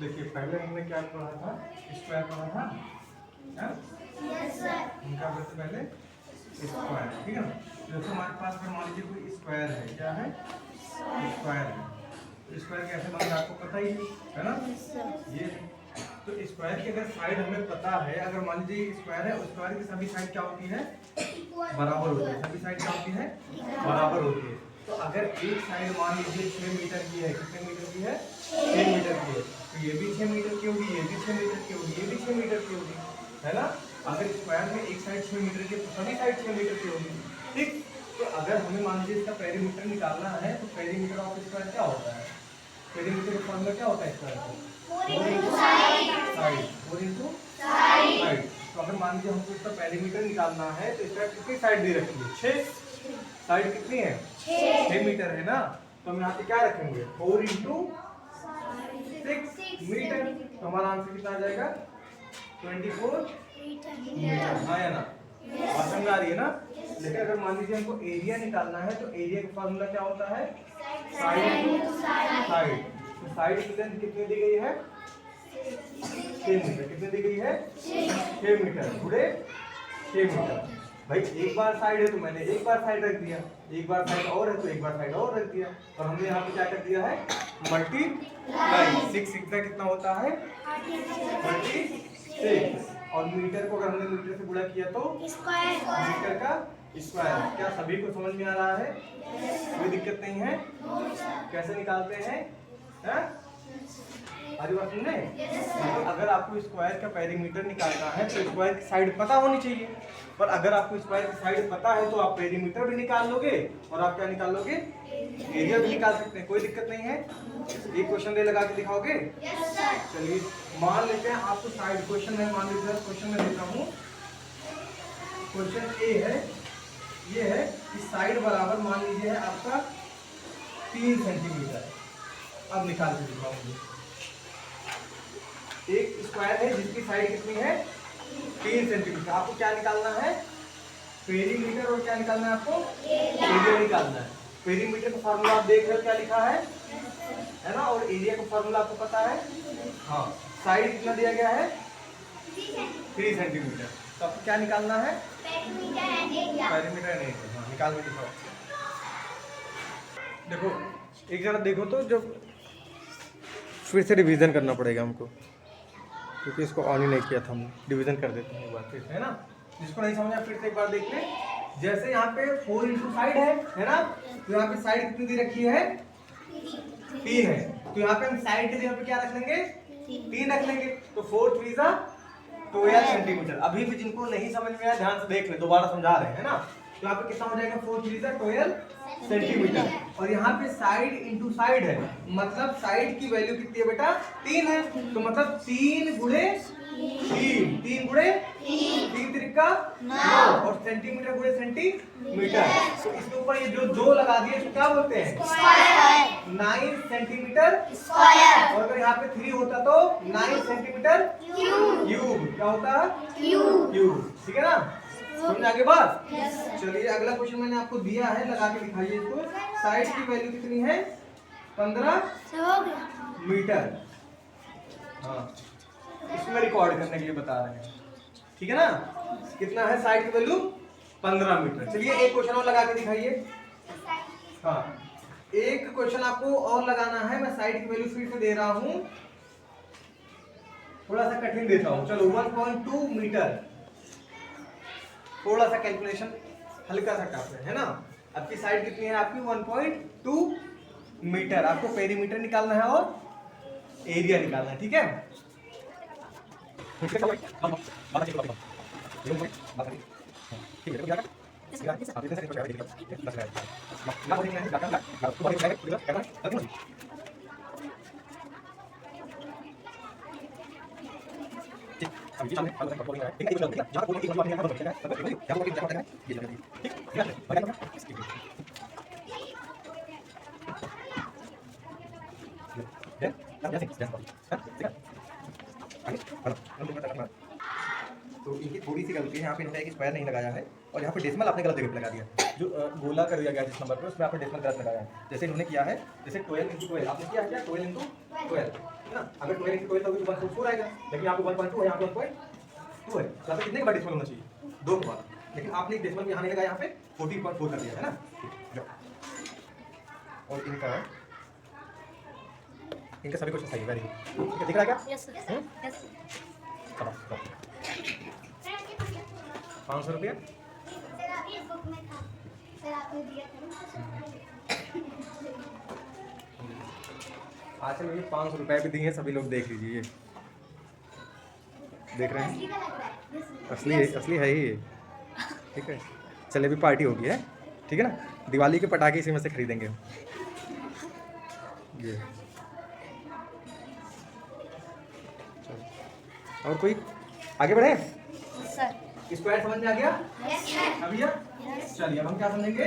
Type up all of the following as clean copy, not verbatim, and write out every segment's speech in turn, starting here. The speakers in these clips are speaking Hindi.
देखिए पहले हमने क्या पढ़ा था, स्क्वायर पढ़ा था हाँ? Yes sir. उनका सबसे पहले स्क्वायर, ठीक है ना। जैसे हमारे पास अगर मान लीजिए कोई स्क्वायर है, क्या है स्क्वायर है, तो स्क्वायर कैसे बनता है आपको पता ही है ना। ये तो स्क्वायर की अगर साइड हमें पता है, अगर मान लीजिए स्क्वायर है, उस स्क्वायर की सभी साइड क्या होती है, बराबर होती है। सभी साइड क्या होती है, बराबर होती है। तो अगर एक साइड मान लीजिए 6 मीटर की है, कितने मीटर की है, 6 मीटर की है, तो ये भी 6 मीटर की होगी, ये भी 6 मीटर की होगी, ये भी 6 मीटर की होगी, है ना। अगर स्क्वायर में एक साइड 6 मीटर की है तो सभी साइड 6 मीटर की होगी, ठीक। तो अगर हमें मान लीजिए इसका पेरीमीटर निकालना है, तो पेरीमीटर ऑफ स्क्वायर क्या होता है, पेरीमीटर का फॉर्मूला क्या होता है स्क्वायर का, 4 into साइड, 4 into साइड। तो अगर मान लीजिए हमको इसका पेरीमीटर निकालना है, तो इसका कितनी साइड दे रखी है, 6। साइड कितनी है, 6 मीटर है ना। तो हम यहाँ पे क्या रखेंगे, 4 into 6 मीटर। तो हमारा आंसर कितना आ जाएगा, 24 मीटर, हाँ या ना। बात समझ आ रही है ना। लेकिन अगर मान लीजिए हमको एरिया निकालना है, तो एरिया का फॉर्मूला क्या होता है, साइड टू साइड। तो साइड की लेंथ कितनी दी गई है, 6 मीटर। कितनी दी गई है, 6 मीटर गुणे 6 मीटर। भाई एक बार साइड है तो मैंने एक बार साइड रख दिया, एक बार साइड और है तो एक बार साइड और रख दिया, और हमने यहाँ पे क्या कर दिया है, मल्टीप्लाई। 6 कितना होता है, 36। और मीटर को अगर हमने मीटर से गुणा किया तो मीटर का स्क्वायर। क्या सभी को समझ में आ रहा है, कोई दिक्कत नहीं है। कैसे निकालते हैं, हमारी बात सुनने। तो अगर आपको स्क्वायर का पेरीमीटर निकालना है तो स्क्वायर की साइड पता होनी चाहिए, पर अगर आपको स्क्वायर की साइड पता है तो आप पेरीमीटर भी निकाल लोगे और आप क्या निकाल लोगे, एरिया भी निकाल सकते हैं, कोई दिक्कत नहीं है। एक क्वेश्चन दे लगा के दिखाओगे, चलिए मान लेते हैं आपको साइड क्वेश्चन में, मान लीजिए क्वेश्चन में देता हूँ। क्वेश्चन ए है, ये है कि साइड बराबर मान लीजिए है आपका 3 सेंटीमीटर। अब निकाल के दिखाओ मुझे। एक स्क्वायर है जिसकी साइड कितनी है, 3 सेंटीमीटर। आपको क्या निकालना है, पेरीमीटर, और क्या निकालना है आपको, एरिया निकालना है। पेरीमीटर का फॉर्मूला आप देख रहे हो क्या लिखा है ना, और एरिया का फॉर्मूला आपको पता है। हाँ, साइड कितना दिया गया है, 3 सेंटीमीटर। तो आपको क्या निकालना है, पेरीमीटर एंड एरिया। हाँ, निकाल के दिखाओ। देखो एक जरा देखो तो, जब फिर से रिवीजन करना पड़ेगा हमको, क्योंकि इसको ऑन ही नहीं किया था हमने। डिवीजन कर देते हैं एक बार फिर से, है ना। जिसको नहीं समझा फिर से एक बार देख ले। जैसे यहाँ पे 4 इंटू साइड है ना, तो यहाँ पे साइड कितनी दी रखी है, 3 है। तो यहाँ पे हम साइड के जगह पे क्या रख लेंगे, 3 रख लेंगे। तो 4 3 जा 12 सेंटीमीटर। अभी भी जिनको नहीं समझ में आया ध्यान से देख ले, दोबारा समझा रहे हैं ना। तो यहाँ पे कितना हो जाएगा, 4 3 जा 12 सेंटीमीटर। और यहाँ पे साइड इंटू साइड है, मतलब साइड की वैल्यू कितनी है बेटा, 3 है। तो मतलब 3 गुणे 3 गुणे 3 त्रिका 9, और सेंटीमीटर गुणे सेंटीमीटर। तो इसके ऊपर ये जो 2 लगा दिए इसको क्या बोलते हैं, 9 सेंटीमीटर स्क्वायर। और अगर यहाँ पे 3 होता तो 9 सेंटीमीटर क्यूब। क्या होता है, क्यूब। ठीक है ना, समझ आगे बात। चलिए अगला क्वेश्चन मैंने आपको दिया है, लगा के दिखाइए इसको। साइड की वैल्यू कितनी है, 15 मीटर। हाँ, इसमें रिकॉर्ड करने के लिए बता रहे हैं, ठीक है ना। कितना है साइड की वैल्यू, 15 मीटर। चलिए एक क्वेश्चन और लगा के दिखाइए। हाँ, एक क्वेश्चन आपको और लगाना है। मैं साइड की वैल्यू फिर से दे रहा हूं, थोड़ा सा कठिन देता हूं। चलो 1.2 मीटर। थोड़ा सा कैलकुलेशन हल्का सा टफ है ना। आपकी साइड कितनी है, आपकी 1.2 मीटर। आपको पेरीमीटर निकालना है और एरिया निकालना है, ठीक है। तो इनकी थोड़ी सी गलती है, यहाँ पे इन्होंने एक स्क्वायर नहीं लगाया है। और यहाँ पे डेसिमल आपने गलत जगह पे लगा दिया, जो गोला कर दिया गया जिस नंबर पे उसमें आपने डेसिमल गलत लगाया है। जैसे इन्होंने किया है, जैसे 12 × 12 आपने किया है क्या, 12 × 12 है ना। अगर 12 × 12 तो 1.4 आएगा, लेकिन यहाँ पे 1.2 है, यहाँ पे 1.2 है, तो यहाँ पे कितने का डेसिमल होना चाहिए, 2 के बाद, लेकिन आपने एक डेसिमल यहाँ नहीं लगाया, यहाँ पे 14.4 कर दिया है ना। और इनका सभी क्वेश्चन सही है, वेरी गुड, ठीक है, दिख रहा है क्या? Yes sir. Yes sir. 500 रुपया। सर आप ये बुक में था, सर आपने दिया था ना। अच्छा ये 500 रुपये भी दिए हैं, सभी लोग देख लीजिए, ये देख रहे हैं, असली का लग रहा है। असली है ही ये, ठीक है। चलिए अभी पार्टी होगी है, ठीक है ना, दिवाली के पटाखे इसी में से खरीदेंगे हम। ये चलो, और कोई आगे बढ़े? सर। स्क्वायर समझ में आ गया यस सर। अभी? चलिए अब हम क्या समझेंगे,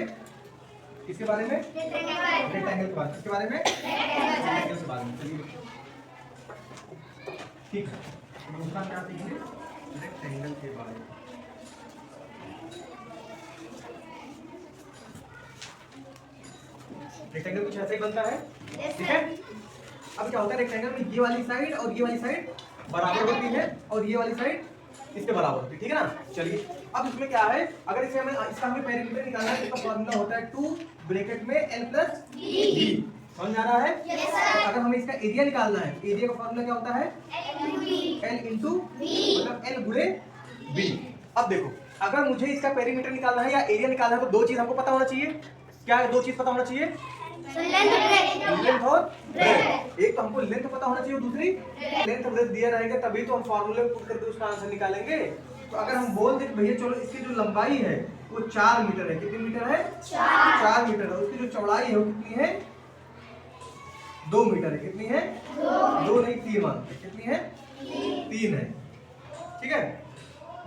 किसके बारे में, रेक्टेंगल के बारे में, किसके बारे में, रेक्टेंगल के बारे में। चलिए ठीक है, दूसरा क्या सीखेंगे, रेक्टेंगल के बारे में। रेक्टेंगल कुछ ऐसा ही बनता है, ठीक है। अब क्या होता है रेक्टेंगल में, ये वाली साइड और ये वाली साइड बराबर होती है, और ये वाली साइड इसके बराबर होती है, ठीक है ना। चलिए अब इसमें क्या है, अगर इसे हमें इसका हमें पेरीमीटर निकालना है, इसका फॉर्मूला होता है 2 ब्रैकेट में l + d, समझ में आ रहा है? Yes sir. अगर हमें इसका एरिया निकालना है, एरिया का फॉर्मूला क्या होता है, l × मतलब l गुणे b। अब देखो अगर मुझे इसका पेरीमीटर निकालना है या एरिया निकालना है, तो दो चीज हमको पता होना चाहिए। क्या है, दो चीज पता होना चाहिए, लेंथ और ब्रेथ। एक तो हमको लेंथ पता होना चाहिए, और दूसरी लेंथ ब्रेथ दिया रहेगा, तभी तो हम फार्मूले पुट करके उसका आंसर निकालेंगे। तो अगर हम बोल दें भैया चलो इसकी जो लंबाई है वो 4 मीटर है, कितनी मीटर है, 4 मीटर है, उसकी जो चौड़ाई है वो कितनी है, 2 मीटर है, कितनी है, 2 नहीं 3 मानते, कितनी है, 3 है, ठीक है।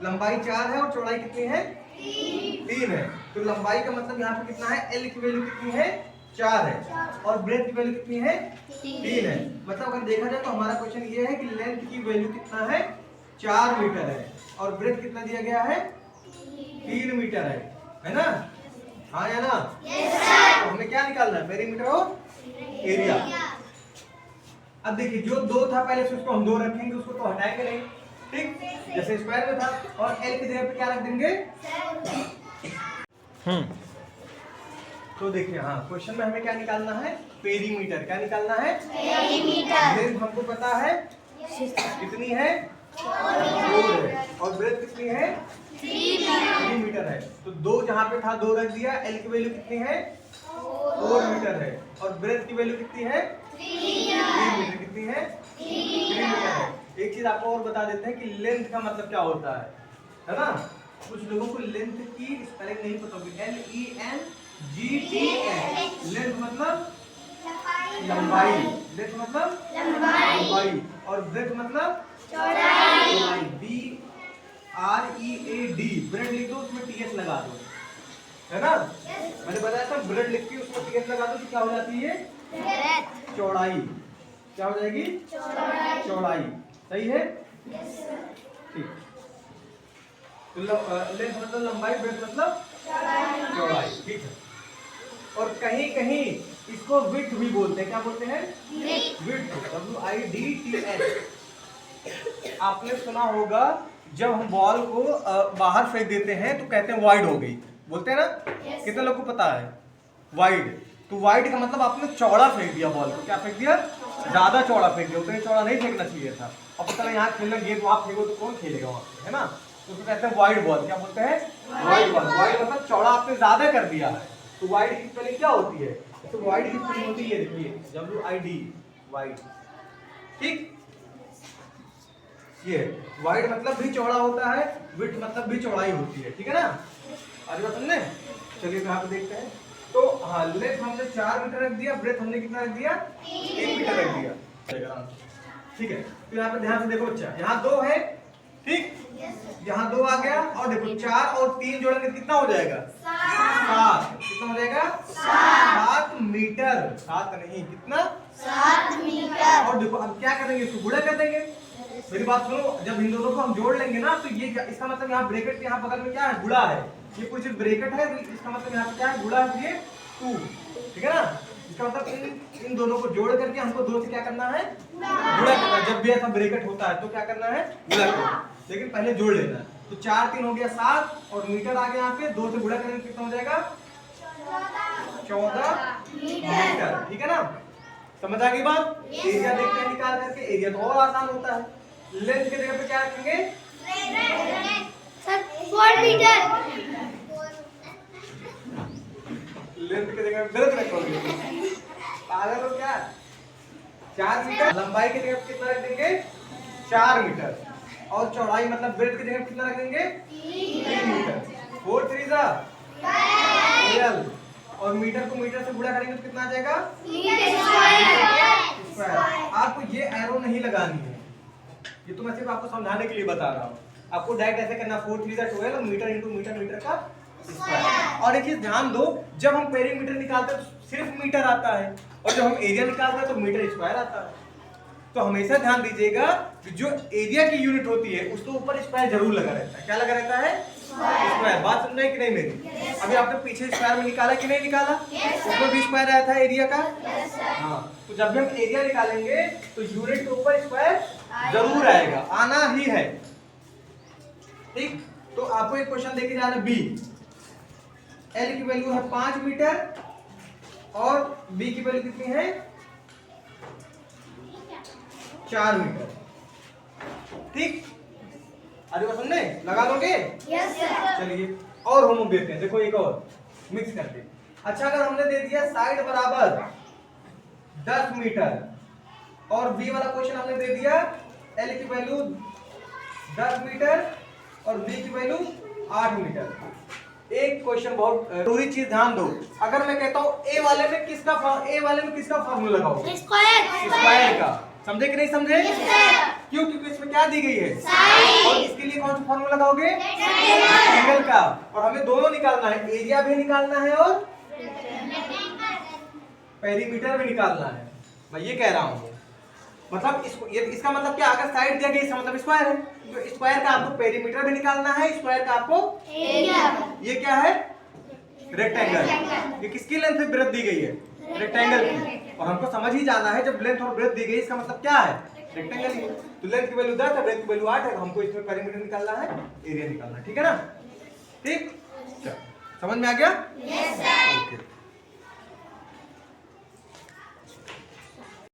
लंबाई 4 है और चौड़ाई कितनी है, 3 है। तो लंबाई का मतलब यहाँ पे कितना है, L की वैल्यू कितनी है, 4 है, और ब्रेथ की वैल्यू कितनी है, 3 है। मतलब अगर देखा जाए तो हमारा क्वेश्चन ये है कि लेंथ की वैल्यू कितना है, 4 मीटर है, और ब्रेथ कितना दिया गया है, 3 मीटर है ना। हाँ या ना? तो हमें क्या निकालना है, पेरीमीटर और एरिया। अब देखिए जो 2 था पहले से उसको हम 2 रखेंगे, उसको तो हटाएंगे नहीं, ठीक, जैसे स्क्वायर में था, और L की जगह पे क्या रख देंगे, तो देखिए हाँ क्वेश्चन में हमें क्या निकालना है, पेरीमीटर। क्या निकालना है, पेरीमीटर। लेंथ हमको पता है कितनी है, 4 है, और ब्रेथ कितनी है, 3 मीटर है। तो 2 जहाँ पे था 2 रख दिया, L की वैल्यू कितनी है, 4 मीटर है, और ब्रेथ की वैल्यू कितनी है, 3 मीटर, कितनी है, 3 मीटर है। एक चीज आपको और बता देते हैं कि लेंथ का मतलब क्या होता है ना। कुछ लोगों को लेंथ की स्पेलिंग नहीं पता होगी, LENGTH, लेंथ मतलब लंबाई, लेंथ मतलब लंबाई, और ब्रेथ मतलब चौड़ाई, BREAD, ब्रेड लिख दो उसमें TH लगा दो, है ना। मैंने बताया था ब्रेड लिख के उसमें TH लगा दो तो क्या हो जाती है, चौड़ाई। क्या हो जाएगी, चौड़ाई। सही है, ठीक। तो लेंथ मतलब लंबाई, ब्रेथ मतलब चौड़ाई, ठीक है। और कहीं कहीं इसको विड्थ भी बोलते हैं, क्या बोलते हैं, विड्थ, WIDTH। आपने सुना होगा जब हम बॉल को बाहर फेंक देते हैं तो कहते हैं वाइड हो गई, बोलते हैं ना। कितने लोग को पता है वाइड, तो वाइड का मतलब आपने चौड़ा फेंक दिया बॉल को, क्या फेंक दिया, ज्यादा चौड़ा फेंक दिया, उतना चौड़ा नहीं फेंकना चाहिए था। अब पता नहीं यहाँ खेलना गेंद वहां फेंको तो कौन खेलेगा वहां पे, है ना। तो उसको कहते हैं वाइड बॉल, क्या बोलते हैं, वाइड बॉल। वाइड मतलब चौड़ा आपने ज्यादा कर दिया है। तो वाइड की स्पेलिंग क्या होती है, तो वाइड की स्पेलिंग होती है, देखिए WID, वाइड, ठीक। ये वाइड मतलब भी चौड़ा होता है, विड्थ मतलब भी चौड़ाई होती है, ठीक है ना। आज बात समझे। चलिए यहाँ पे देखते हैं। तो हाँ लेंथ हमने 4 मीटर रख दिया, ब्रेथ हमने कितना रख दिया, 3 मीटर रख दिया, ठीक है। तो यहाँ पे ध्यान से देखो बच्चा, यहाँ 2 है, ठीक, यहाँ 2 आ गया, और देखो 4 और 3 जोड़ेंगे कितना हो जाएगा, 7। कितना हो जाएगा, 7 मीटर, 7 नहीं कितना, 7 मीटर। और देखो अब क्या करेंगे, इसको गुणा कर देंगे। मेरी बात सुनो, जब इन दोनों को हम जोड़ लेंगे ना तो ये इसका मतलब यहाँ ब्रैकेट के यहाँ बगल में क्या है, गुणा है, ये कुछ ब्रैकेट है, इसका मतलब यहाँ पे क्या है, गुणा ये 2, ठीक है ना। इसका मतलब इन दोनों को जोड़ करके हमको 2 से क्या करना है, गुणा करना है। जब भी ऐसा ब्रैकेट होता है तो क्या करना है, गुणा करना है, लेकिन पहले जोड़ लेना है। तो 4 3 हो गया 7 और मीटर आ गया यहाँ पे, 2 से गुणा करेंगे कितना हो जाएगा, 14 मीटर, ठीक है ना। समझ आ गई बात। एरिया देखते हैं निकाल करके, एरिया तो और आसान होता है। लेंथ की जगह पे क्या रखेंगे, सर 4 मीटर। लेंथ की जगह पे गलत रखोगे, पागल हो क्या। 4 मीटर। लंबाई की जगह पे कितना रख देंगे, 4 मीटर। और चौड़ाई मतलब ब्रेथ की जगह पे कितना रख देंगे, 3 मीटर। 4 3 जा 12। और मीटर को मीटर से गुणा करेंगे तो कितना आ जाएगा, स्क्वायर। आपको ये एरो नहीं लगानी है, ये तो मैं सिर्फ आपको समझाने के लिए बता रहा हूँ। आपको डायरेक्ट ऐसे करना, 4 3 जा 12 मीटर इंटू मीटर, मीटर का स्क्वायर। और एक चीज ध्यान दो, जब हम पेरीमीटर निकालते हैं तो सिर्फ मीटर आता है, और जब हम एरिया निकालते हैं तो मीटर स्क्वायर आता है। तो हमेशा ध्यान दीजिएगा कि जो एरिया की यूनिट होती है उसके ऊपर स्क्वायर जरूर लगा रहता है। क्या लगा रहता है, स्क्वायर। बात समझ रहे कि नहीं मेरी। अभी आपने पीछे स्क्वायर में निकाला कि नहीं निकाला, उसमें भी स्क्वायर आया था एरिया का। हाँ, तो जब भी हम एरिया निकालेंगे तो यूनिट के ऊपर स्क्वायर जरूर आएगा, आना ही है, ठीक। तो आपको एक क्वेश्चन देके जाना, बी एल की वैल्यू है 5 मीटर और बी की वैल्यू कितनी है, 4 मीटर, ठीक। अरे बात सुनने लगा दोगे, यस सर। चलिए और होमवर्क देते हैं। देखो एक और मिक्स करके। अच्छा, अगर हमने दे दिया साइड बराबर 10 मीटर और बी वाला क्वेश्चन हमने दे दिया एल की वैल्यू 10 मीटर और बी की वैल्यू 8 मीटर। एक क्वेश्चन बहुत जरूरी चीज ध्यान दो, अगर मैं कहता हूं ए वाले में किसका फॉर्मूला लगाओगे, स्क्वायर का। समझे कि नहीं समझे, क्यों, क्योंकि इसमें क्या दी गई है, और इसके लिए कौन सा फॉर्मूला लगाओगे, रेक्टेंगल का। और हमें दोनों निकालना है, एरिया भी निकालना है और पेरीमीटर भी निकालना है। मैं ये कह रहा हूँ, मतलब इसका मतलब क्या, अगर साइड दिया गया इसका मतलब स्क्वायर है, तो स्क्वायर का आपको पेरीमीटर भी निकालना है, स्क्वायर का आपको एरिया। ये क्या है, रेक्टेंगल। ये किसकी लेंथ में ब्रेथ दी गई है, रेक्टेंगल की। और हमको समझ ही जाना है जब लेंथ और ब्रेथ दी गई इसका मतलब क्या है, रेक्टेंगल ही है। तो लेंथ की वैल्यू 10 है, ब्रेथ की वैल्यू 8 है, तो हमको इसमें पेरीमीटर निकालना है, एरिया निकालना है, ठीक है ना। ठीक, समझ में आ गया, यस सर। ओके।